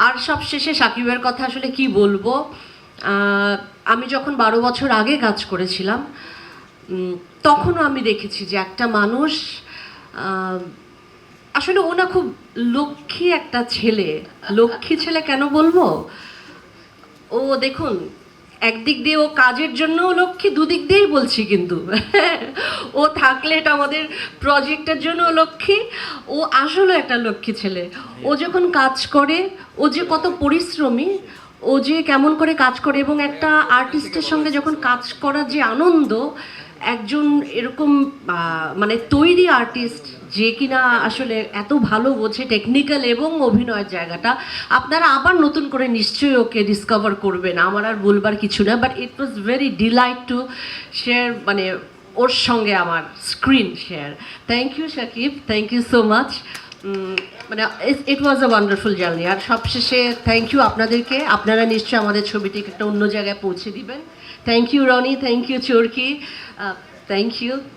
আর সবশেষে সাকিবের কথা আসলে কি বলবো। আমি যখন 12 বছর আগে কাজ করেছিলাম, তখনও আমি দেখেছি যে একটা মানুষ, আহ, আসলে ও না খুব লক্ষ্মী একটা ছেলে। লক্ষ্মী ছেলে কেন বলবো, ও দেখুন, একদিক দিয়ে ও কাজের জন্যও লক্ষ্মী, দুদিক দিয়েই বলছি কিন্তু ও থাকলে এটা আমাদের প্রজেক্টের জন্য লক্ষ্মী। ও আসলে একটা লক্ষ্মী ছেলে। ও যখন কাজ করে, ও যে কত পরিশ্রমী, ও যে কেমন করে কাজ করে, এবং একটা আর্টিস্টের সঙ্গে যখন কাজ করার যে আনন্দ, একজন এরকম মানে তৈরি আর্টিস্ট যে কিনা আসলে এত ভালো বোঝে টেকনিক্যাল এবং অভিনয়ের জায়গাটা, আপনারা আবার নতুন করে নিশ্চয়ই ওকে ডিসকভার করবেন, আমার আর বলবার কিছু না। But it was very delight to share, মানে ওর সঙ্গে আমার screen share. Thank you Shakib, thank you so much. মানে it was a wonderful journey. আর সবশেষে থ্যাংক ইউ আপনাদেরকে, আপনারা নিশ্চয়ই আমাদের ছবিটিকে একটা অন্য জায়গায় পৌঁছে দিবেন। Thank you Roni, thank you Chorki, thank you.